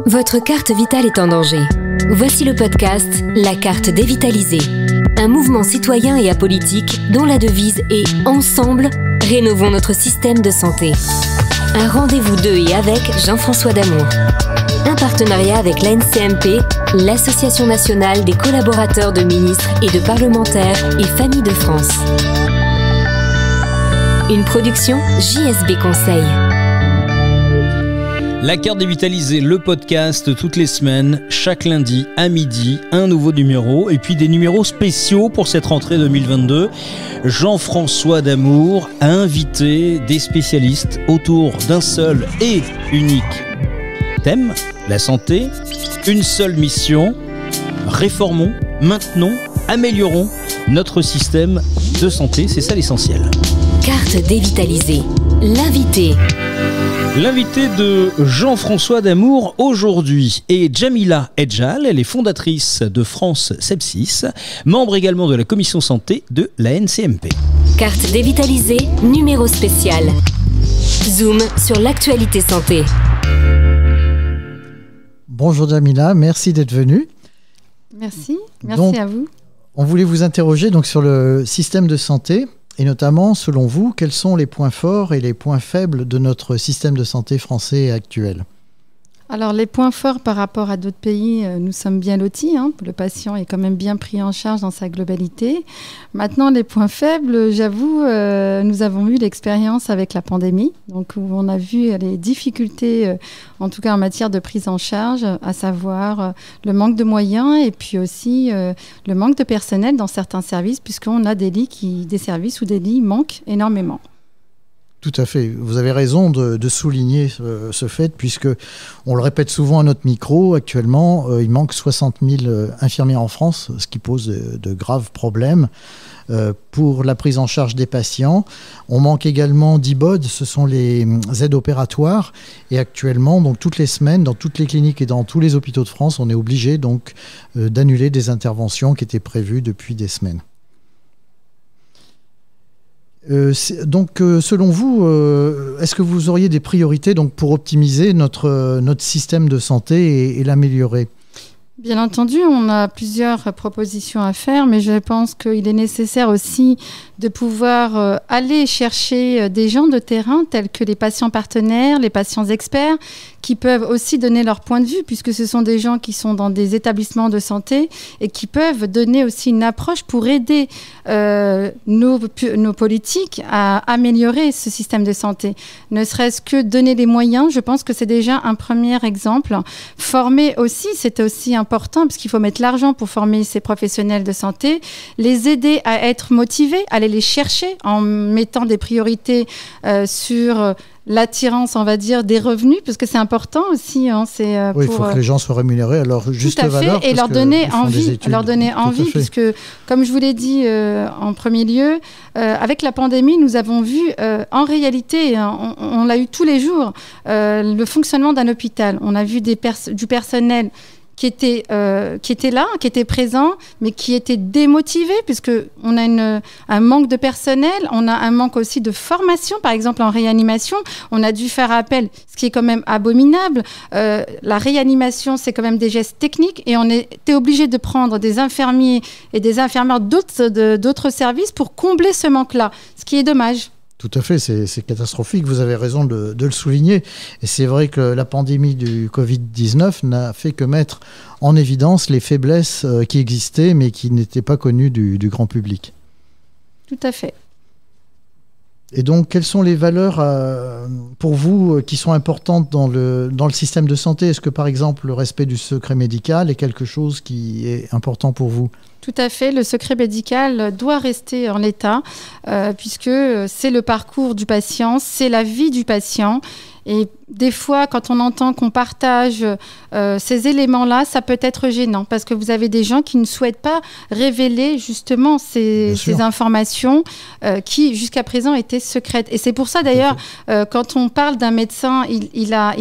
Votre carte vitale est en danger. Voici le podcast La carte dévitalisée. Un mouvement citoyen et apolitique dont la devise est « Ensemble, rénovons notre système de santé ». Un rendez-vous de et avec Jean-François Damour. Un partenariat avec l'ANCMP, l'Association nationale des collaborateurs de ministres et de parlementaires et familles de France. Une production JSB Conseil. La carte dévitalisée, le podcast toutes les semaines, chaque lundi à midi, un nouveau numéro et puis des numéros spéciaux pour cette rentrée 2022. Jean-François Damour a invité des spécialistes autour d'un seul et unique thème, la santé, une seule mission, réformons, maintenons, améliorons notre système de santé, c'est ça l'essentiel. Carte dévitalisée, l'invité. L'invité de Jean-François Damour aujourd'hui est Jamila Edjal. Elle est fondatrice de France Sepsis, membre également de la commission santé de la NCMP. Carte dévitalisée, numéro spécial. Zoom sur l'actualité santé. Bonjour Jamila, merci d'être venue. Merci Donc, à vous. On voulait vous interroger donc sur le système de santé. Et notamment, selon vous, quels sont les points forts et les points faibles de notre système de santé français actuel ? Alors, les points forts par rapport à d'autres pays, nous sommes bien lotis. Le patient est quand même bien pris en charge dans sa globalité. Maintenant, les points faibles, j'avoue, nous avons eu l'expérience avec la pandémie, donc où on a vu les difficultés, en tout cas en matière de prise en charge, à savoir le manque de moyens et puis aussi le manque de personnel dans certains services, puisqu'on a des services où des lits manquent énormément. Tout à fait. Vous avez raison de souligner ce fait, puisque on le répète souvent à notre micro, actuellement, il manque 60 000 infirmiers en France, ce qui pose de graves problèmes pour la prise en charge des patients. On manque également d'IBOD, ce sont les aides opératoires, et actuellement, donc toutes les semaines, dans toutes les cliniques et dans tous les hôpitaux de France, on est obligé donc d'annuler des interventions qui étaient prévues depuis des semaines. Selon vous, est-ce que vous auriez des priorités donc, pour optimiser notre système de santé et l'améliorer ? Bien entendu, on a plusieurs propositions à faire, mais je pense qu'il est nécessaire aussi de pouvoir aller chercher des gens de terrain tels que les patients partenaires, les patients experts, qui peuvent aussi donner leur point de vue, puisque ce sont des gens qui sont dans des établissements de santé et qui peuvent donner aussi une approche pour aider nos politiques à améliorer ce système de santé. Ne serait-ce que donner les moyens, je pense que c'est déjà un premier exemple. Former aussi, c'est aussi important, parce qu'il faut mettre l'argent pour former ces professionnels de santé, les aider à être motivés, aller les chercher en mettant des priorités sur l'attirance, on va dire, des revenus, parce que c'est important aussi. Oui, il faut que les gens soient rémunérés à leur juste valeur. Et leur donner envie, puisque, comme je vous l'ai dit en premier lieu, avec la pandémie, nous avons vu, en réalité, on l'a eu tous les jours, le fonctionnement d'un hôpital. On a vu du personnel qui était là, qui était présent, mais qui était démotivé, puisqu'on a un manque de personnel, on a un manque aussi de formation. Par exemple, en réanimation, on a dû faire appel, ce qui est quand même abominable. La réanimation, c'est quand même des gestes techniques, et on était obligé de prendre des infirmiers et des infirmières d'autres services pour combler ce manque-là, ce qui est dommage. Tout à fait, c'est catastrophique, vous avez raison de le souligner. Et c'est vrai que la pandémie du Covid-19 n'a fait que mettre en évidence les faiblesses qui existaient, mais qui n'étaient pas connues du grand public. Tout à fait. Et donc, quelles sont les valeurs pour vous qui sont importantes dans le système de santé ? Est-ce que, par exemple, le respect du secret médical est quelque chose qui est important pour vous ? Tout à fait, le secret médical doit rester en l'état, puisque c'est le parcours du patient, c'est la vie du patient. Et des fois, quand on entend qu'on partage ces éléments-là, ça peut être gênant, parce que vous avez des gens qui ne souhaitent pas révéler justement ces informations qui, jusqu'à présent, étaient secrètes. Et c'est pour ça, d'ailleurs, quand on parle d'un médecin, il a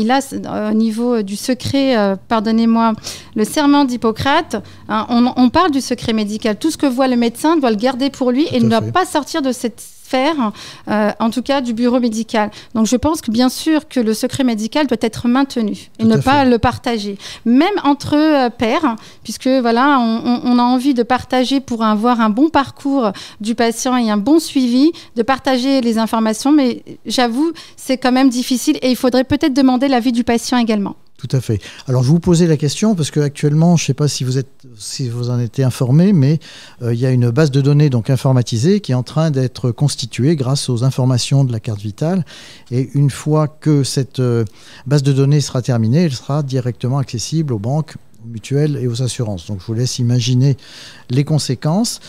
au niveau du secret, pardonnez-moi, le serment d'Hippocrate, on parle du secret médical. Tout ce que voit le médecin doit le garder pour lui et ne doit pas sortir de cette sphère, en tout cas du bureau médical. Donc je pense que bien sûr que le secret médical doit être maintenu et ne pas le partager. Même entre pairs, puisque voilà, on a envie de partager pour avoir un bon parcours du patient et un bon suivi, de partager les informations, mais j'avoue, c'est quand même difficile et il faudrait peut-être demander l'avis du patient également. Tout à fait. Alors, je vous posais la question parce qu'actuellement, je ne sais pas si vous en êtes informé, mais il y a une base de données donc informatisée qui est en train d'être constituée grâce aux informations de la carte vitale. Et une fois que cette base de données sera terminée, elle sera directement accessible aux banques, aux mutuelles et aux assurances. Donc, je vous laisse imaginer les conséquences.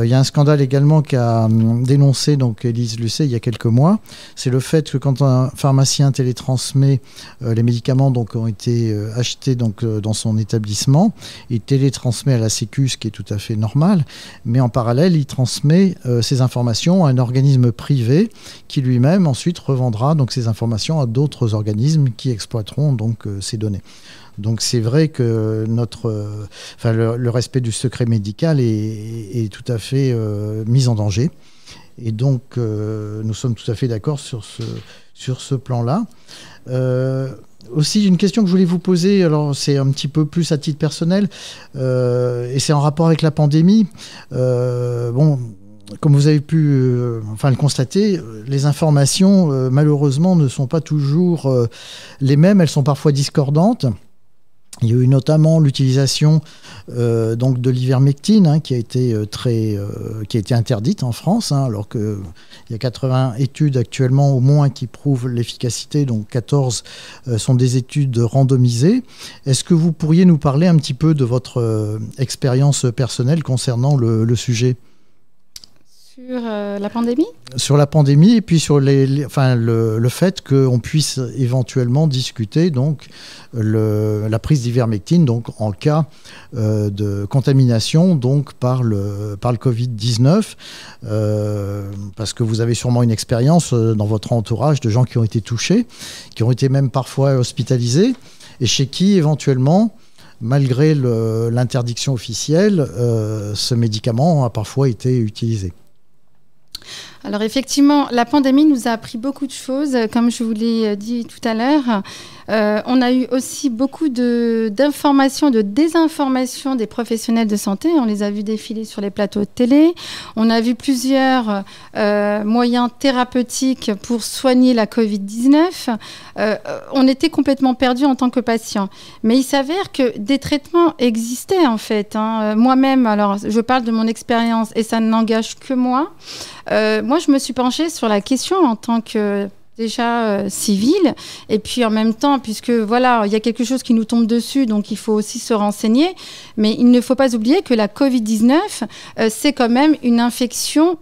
Il y a un scandale également qu'a dénoncé donc Élise Lucet il y a quelques mois. C'est le fait que quand un pharmacien télétransmet les médicaments donc ont été achetés donc dans son établissement, il télétransmet à la Sécu, ce qui est tout à fait normal, mais en parallèle, il transmet ces informations à un organisme privé qui lui-même ensuite revendra donc ces informations à d'autres organismes qui exploiteront donc ces données. Donc c'est vrai que le respect du secret médical est tout à fait mis en danger. Et donc nous sommes tout à fait d'accord sur ce plan-là. Aussi, une question que je voulais vous poser, alors c'est un petit peu plus à titre personnel, et c'est en rapport avec la pandémie. Comme vous avez pu le constater, les informations, malheureusement, ne sont pas toujours les mêmes. Elles sont parfois discordantes. Il y a eu notamment l'utilisation donc de l'ivermectine qui a été interdite en France, alors qu'il y a 80 études actuellement au moins qui prouvent l'efficacité, donc 14 sont des études randomisées. Est-ce que vous pourriez nous parler un petit peu de votre expérience personnelle concernant le sujet ? Sur la pandémie ? Sur la pandémie et puis sur le fait qu'on puisse éventuellement discuter donc la prise d'ivermectine donc en cas de contamination donc par le Covid-19 parce que vous avez sûrement une expérience dans votre entourage de gens qui ont été touchés, qui ont été même parfois hospitalisés et chez qui éventuellement malgré l'interdiction officielle ce médicament a parfois été utilisé. Alors effectivement, la pandémie nous a appris beaucoup de choses, comme je vous l'ai dit tout à l'heure. On a eu aussi beaucoup d'informations, de désinformations des professionnels de santé. On les a vus défiler sur les plateaux de télé. On a vu plusieurs moyens thérapeutiques pour soigner la Covid-19. On était complètement perdus en tant que patients. Mais il s'avère que des traitements existaient en fait. Moi-même, alors je parle de mon expérience et ça n'engage que moi. Moi, je me suis penchée sur la question en tant que déjà civile et puis en même temps, puisque voilà, il y a quelque chose qui nous tombe dessus, donc il faut aussi se renseigner. Mais il ne faut pas oublier que la Covid-19, c'est quand même une infection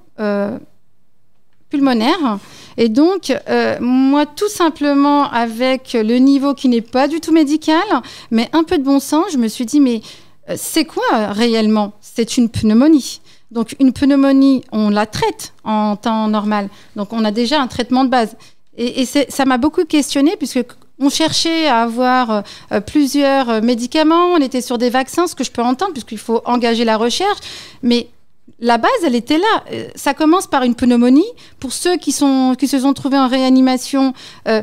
pulmonaire. Et donc, moi, tout simplement, avec le niveau qui n'est pas du tout médical, mais un peu de bon sens, je me suis dit, mais c'est quoi réellement ? C'est une pneumonie. Donc, une pneumonie, on la traite en temps normal. Donc, on a déjà un traitement de base. Et ça m'a beaucoup questionnée puisque on cherchait à avoir plusieurs médicaments. On était sur des vaccins, ce que je peux entendre puisqu'il faut engager la recherche. Mais la base, elle était là. Ça commence par une pneumonie. Pour ceux qui se sont trouvés en réanimation,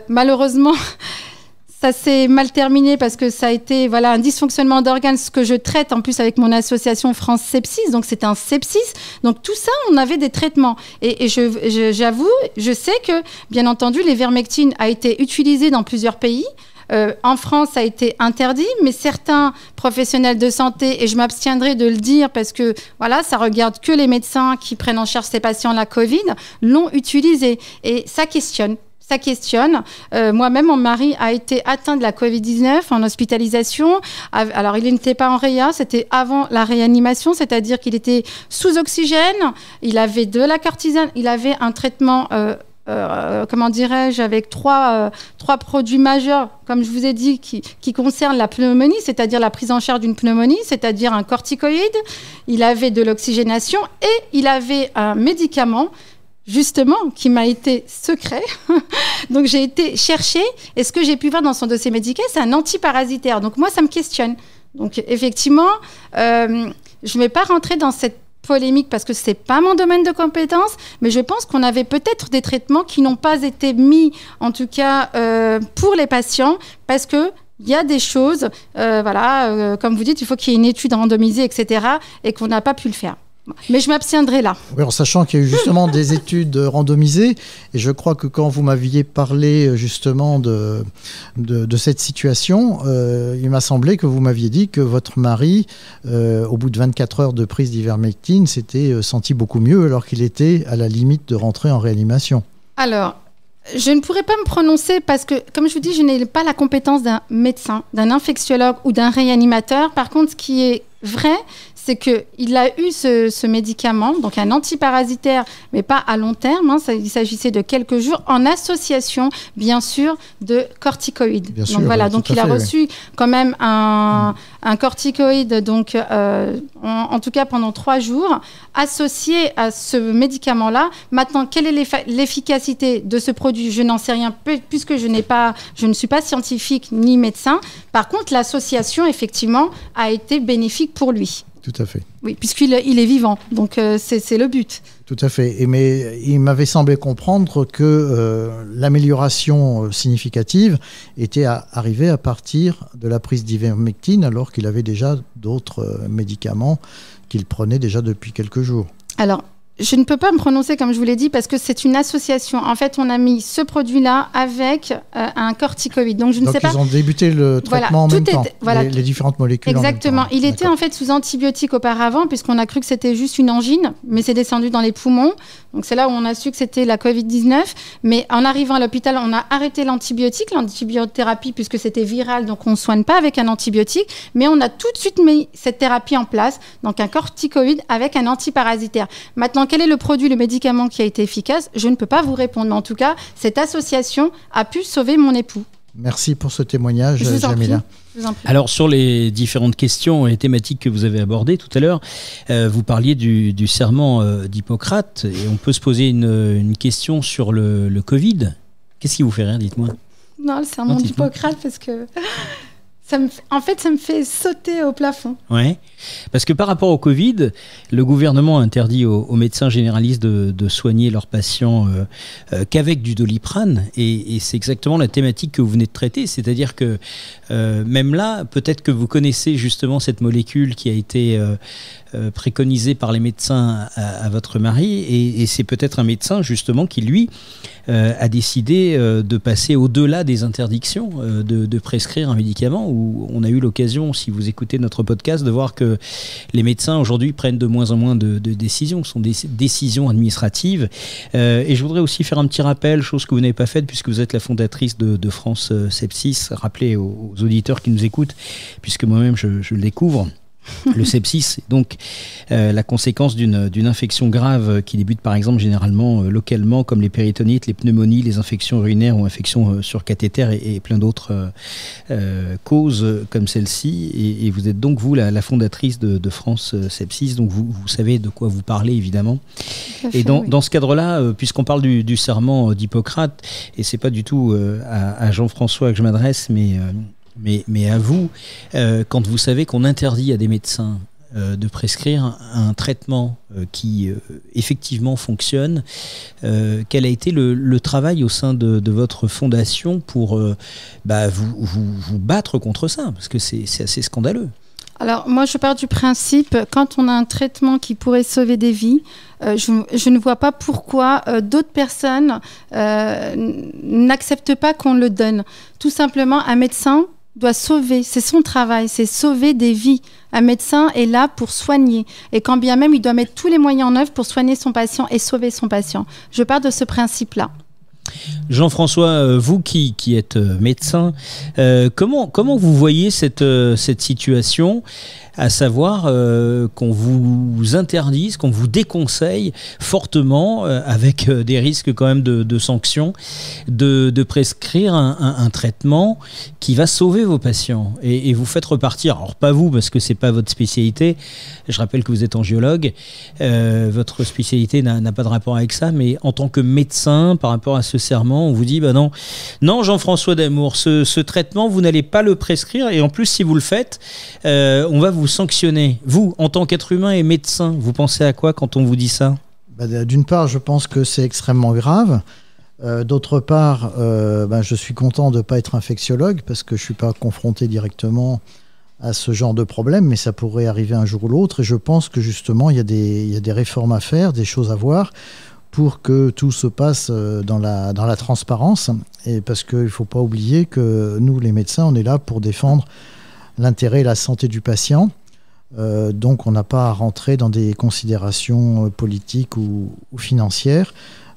malheureusement... Ça s'est mal terminé parce que ça a été un dysfonctionnement d'organes, ce que je traite en plus avec mon association France Sepsis. Donc, c'est un sepsis. Donc, tout ça, on avait des traitements. Et j'avoue, je sais que, bien entendu, l'ivermectine a été utilisée dans plusieurs pays. En France, ça a été interdit, mais certains professionnels de santé, et je m'abstiendrai de le dire parce que ça regarde que les médecins qui prennent en charge ces patients la Covid, l'ont utilisé. Et ça questionne. Moi-même, mon mari a été atteint de la Covid-19 en hospitalisation. Alors, il n'était pas en réa, c'était avant la réanimation, c'est-à-dire qu'il était sous oxygène, il avait de la cortisone, il avait un traitement... avec trois produits majeurs, comme je vous ai dit, qui concernent la pneumonie, c'est-à-dire la prise en charge d'une pneumonie, c'est-à-dire un corticoïde. Il avait de l'oxygénation et il avait un médicament, justement, qui m'a été secret. Donc, j'ai été chercher. Et ce que j'ai pu voir dans son dossier médical, c'est un antiparasitaire. Donc, moi, ça me questionne. Donc, effectivement, je ne vais pas rentrer dans cette polémique parce que c'est pas mon domaine de compétence, mais je pense qu'on avait peut-être des traitements qui n'ont pas été mis, en tout cas pour les patients, parce que il y a des choses, comme vous dites, il faut qu'il y ait une étude randomisée, etc., et qu'on n'a pas pu le faire. Mais je m'abstiendrai là. Oui, en sachant qu'il y a eu justement des études randomisées, et je crois que quand vous m'aviez parlé justement de cette situation, il m'a semblé que vous m'aviez dit que votre mari, au bout de 24 heures de prise d'ivermectine, s'était senti beaucoup mieux alors qu'il était à la limite de rentrer en réanimation. Alors, je ne pourrais pas me prononcer parce que, comme je vous dis, je n'ai pas la compétence d'un médecin, d'un infectiologue ou d'un réanimateur. Par contre, ce qui est vrai, c'est qu'il a eu ce médicament, donc un antiparasitaire, mais pas à long terme. Il s'agissait de quelques jours, en association, bien sûr, de corticoïdes. Bien donc sûr, voilà, oui, donc il a reçu quand même un corticoïde, donc en tout cas pendant 3 jours, associé à ce médicament-là. Maintenant, quelle est l'efficacité de ce produit? Je n'en sais rien, puisque je ne suis pas scientifique ni médecin. Par contre, l'association, effectivement, a été bénéfique pour lui. Tout à fait. Oui, puisqu'il est vivant, donc c'est le but. Tout à fait. Mais il m'avait semblé comprendre que l'amélioration significative était arrivée à partir de la prise d'ivermectine, alors qu'il avait déjà d'autres médicaments qu'il prenait déjà depuis quelques jours. Alors, je ne peux pas me prononcer comme je vous l'ai dit parce que c'est une association. En fait, on a mis ce produit-là avec un corticoïde. Donc, je ne sais pas. Donc, ils ont débuté le traitement en même temps, les différentes molécules. Exactement. En même temps. Il était en fait sous antibiotiques auparavant puisqu'on a cru que c'était juste une angine, mais c'est descendu dans les poumons. Donc, c'est là où on a su que c'était la Covid-19. Mais en arrivant à l'hôpital, on a arrêté l'antibiothérapie puisque c'était viral. Donc, on ne soigne pas avec un antibiotique. Mais on a tout de suite mis cette thérapie en place. Donc, un corticoïde avec un antiparasitaire. Maintenant, quel est le produit, le médicament qui a été efficace? Je ne peux pas vous répondre. Mais en tout cas, cette association a pu sauver mon époux. Merci pour ce témoignage, Jamila. Alors, sur les différentes questions et thématiques que vous avez abordées tout à l'heure, vous parliez du serment d'Hippocrate et on peut se poser une question sur le Covid. Qu'est-ce qui vous fait rire, dites-moi? Non, le serment d'Hippocrate, parce que... ça me fait sauter au plafond. Ouais, parce que par rapport au Covid, le gouvernement a interdit aux médecins généralistes de soigner leurs patients qu'avec du Doliprane, et c'est exactement la thématique que vous venez de traiter, c'est-à-dire que même là, peut-être que vous connaissez justement cette molécule qui a été préconisée par les médecins à votre mari, et c'est peut-être un médecin justement qui, lui, a décidé de passer au-delà des interdictions, de prescrire un médicament, où on a eu l'occasion, si vous écoutez notre podcast, de voir que les médecins aujourd'hui prennent de moins en moins de décisions, ce sont des décisions administratives. Et je voudrais aussi faire un petit rappel, chose que vous n'avez pas faite puisque vous êtes la fondatrice de France Sepsis, rappeler aux auditeurs qui nous écoutent, puisque moi-même je le découvre. Le sepsis, donc la conséquence d'une infection grave qui débute par exemple généralement localement, comme les péritonites, les pneumonies, les infections urinaires ou infections sur cathéter et plein d'autres causes comme celle-ci. Et vous êtes donc vous la fondatrice de France Sepsis, donc vous savez de quoi vous parlez évidemment. Et dans ce cadre-là, puisqu'on parle du serment d'Hippocrate, et c'est pas du tout à Jean-François que je m'adresse, mais à vous, quand vous savez qu'on interdit à des médecins de prescrire un traitement qui effectivement fonctionne, quel a été le travail au sein de votre fondation pour vous battre contre ça? Parce que c'est assez scandaleux. Alors, moi, je pars du principe, quand on a un traitement qui pourrait sauver des vies, je ne vois pas pourquoi d'autres personnes n'acceptent pas qu'on le donne. Tout simplement, un médecin doit sauver, c'est son travail, c'est sauver des vies. Un médecin est là pour soigner. Et quand bien même, il doit mettre tous les moyens en œuvre pour soigner son patient et sauver son patient. Je pars de ce principe-là. Jean-François, vous qui êtes médecin, comment vous voyez cette situation, à savoir qu'on vous interdise, qu'on vous déconseille fortement, avec des risques quand même de sanctions, de prescrire un traitement qui va sauver vos patients, et vous faites repartir, alors pas vous parce que c'est pas votre spécialité, je rappelle que vous êtes angiologue, votre spécialité n'a pas de rapport avec ça, mais en tant que médecin, par rapport à ce serment, on vous dit non Jean-François D'Amour, ce traitement vous n'allez pas le prescrire, et en plus si vous le faites, on va vous sanctionner. Vous, en tant qu'être humain et médecin, vous pensez à quoi quand on vous dit ça ? D'une part, je pense que c'est extrêmement grave. D'autre part, je suis content de ne pas être infectiologue parce que je ne suis pas confronté directement à ce genre de problème, mais ça pourrait arriver un jour ou l'autre. Et je pense que justement, il y a des réformes à faire, des choses à voir pour que tout se passe dans la transparence. Et parce qu'il ne faut pas oublier que nous, les médecins, on est là pour défendre l'intérêt et la santé du patient. Donc, on n'a pas à rentrer dans des considérations politiques ou financières.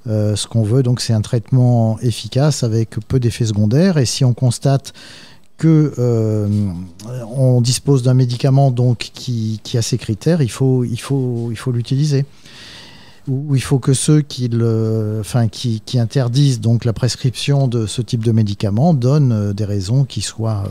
Ce qu'on veut, donc, c'est un traitement efficace avec peu d'effets secondaires. Et si on constate que on dispose d'un médicament donc qui a ces critères, il faut l'utiliser. Ou il faut que ceux qui interdisent donc la prescription de ce type de médicament donnent des raisons qui soient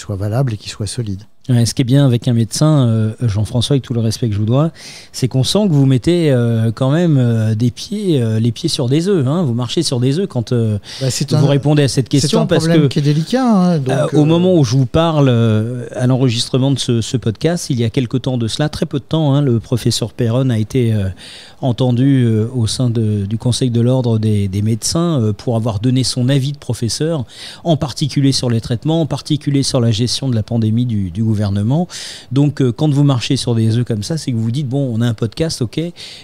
valables et qui soient solides. Ouais, ce qui est bien avec un médecin, Jean-François, avec tout le respect que je vous dois, c'est qu'on sent que vous mettez quand même les pieds sur des œufs. Hein. Vous marchez sur des œufs quand vous répondez à cette question. C'est un problème qui est délicat. Hein, donc, au moment où je vous parle, à l'enregistrement de ce podcast, il y a quelque temps de cela, très peu de temps, le professeur Perron a été entendu au sein du Conseil de l'Ordre des médecins pour avoir donné son avis de professeur, en particulier sur les traitements, en particulier sur la gestion de la pandémie du gouvernement. Donc quand vous marchez sur des œufs comme ça, c'est que vous vous dites bon, on a un podcast, ok,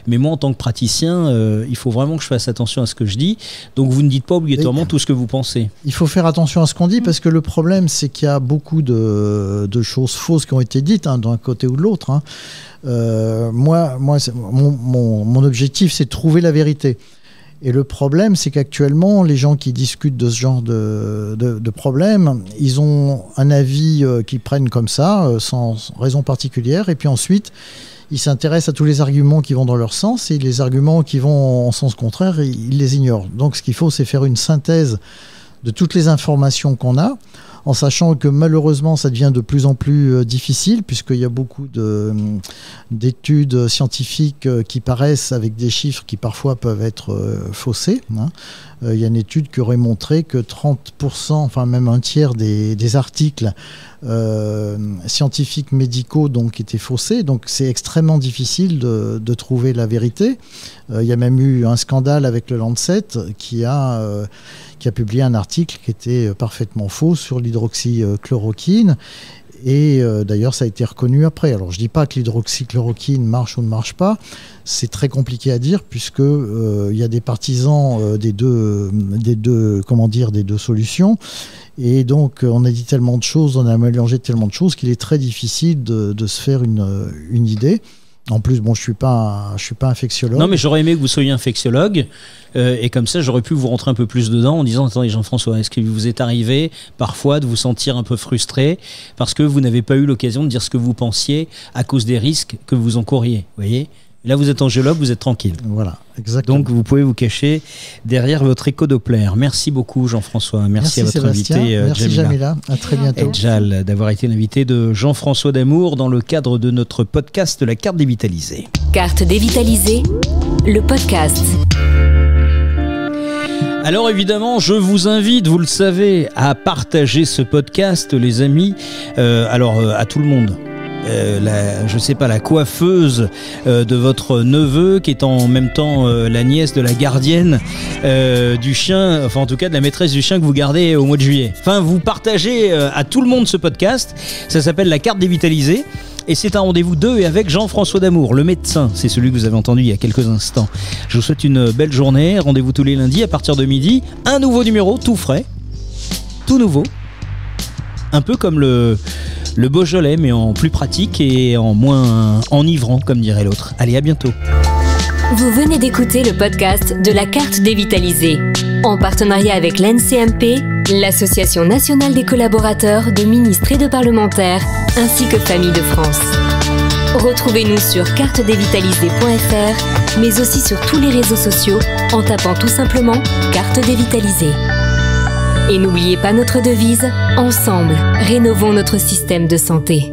mais moi en tant que praticien, il faut vraiment que je fasse attention à ce que je dis. Donc vous ne dites pas obligatoirement tout ce que vous pensez. Il faut faire attention à ce qu'on dit parce que le problème, c'est qu'il y a beaucoup de choses fausses qui ont été dites d'un côté ou de l'autre. Moi, mon objectif, c'est de trouver la vérité. Et le problème, c'est qu'actuellement, les gens qui discutent de ce genre de problème, ils ont un avis qu'ils prennent comme ça, sans raison particulière, et puis ensuite, ils s'intéressent à tous les arguments qui vont dans leur sens, et les arguments qui vont en sens contraire, ils les ignorent. Donc ce qu'il faut, c'est faire une synthèse de toutes les informations qu'on a, en sachant que malheureusement ça devient de plus en plus difficile puisqu'il y a beaucoup d'études scientifiques qui paraissent avec des chiffres qui parfois peuvent être faussés. Il y a une étude qui aurait montré que 30%, enfin même un tiers des articles scientifiques médicaux donc étaient faussés, donc c'est extrêmement difficile de trouver la vérité. Il y a même eu un scandale avec le Lancet qui a publié un article qui était parfaitement faux sur l'hydroxychloroquine. Et d'ailleurs, ça a été reconnu après. Alors, je ne dis pas que l'hydroxychloroquine marche ou ne marche pas. C'est très compliqué à dire puisque il y a des partisans des deux solutions. Et donc, on a dit tellement de choses, on a mélangé tellement de choses qu'il est très difficile de se faire une idée. En plus, bon, je suis pas infectiologue. Non, mais j'aurais aimé que vous soyez infectiologue et comme ça, j'aurais pu vous rentrer un peu plus dedans en disant, attendez Jean-François, est-ce qu'il vous est arrivé parfois de vous sentir un peu frustré parce que vous n'avez pas eu l'occasion de dire ce que vous pensiez à cause des risques que vous encouriez, vous voyez ? Là, vous êtes angiologue, vous êtes tranquille. Voilà, exactement. Donc, vous pouvez vous cacher derrière votre écho-doppler. Merci beaucoup, Jean-François. Merci à votre Sébastien. invité, Merci Jamila. À très bientôt. Edjal, d'avoir été l'invité de Jean-François Damour dans le cadre de notre podcast La Carte Dévitalisée. Carte Dévitalisée, le podcast. Alors évidemment, je vous invite, vous le savez, à partager ce podcast, les amis, à tout le monde. La coiffeuse de votre neveu qui est en même temps la nièce de la gardienne du chien, enfin en tout cas de la maîtresse du chien que vous gardez au mois de juillet. Enfin, vous partagez à tout le monde ce podcast, ça s'appelle La Carte Dévitalisée. Et c'est un rendez-vous de et avec Jean-François Damour, le médecin. C'est celui que vous avez entendu il y a quelques instants. Je vous souhaite une belle journée. Rendez-vous tous les lundis à partir de midi. Un nouveau numéro, tout frais, tout nouveau. Un peu comme le Beaujolais, mais en plus pratique et en moins enivrant, comme dirait l'autre. Allez, à bientôt. Vous venez d'écouter le podcast de La Carte Dévitalisée, en partenariat avec l'NCMP, l'Association nationale des collaborateurs de ministres et de parlementaires, ainsi que Famille de France. Retrouvez-nous sur cartedévitalisée.fr, mais aussi sur tous les réseaux sociaux en tapant tout simplement Carte Dévitalisée. Et n'oubliez pas notre devise, ensemble, rénovons notre système de santé.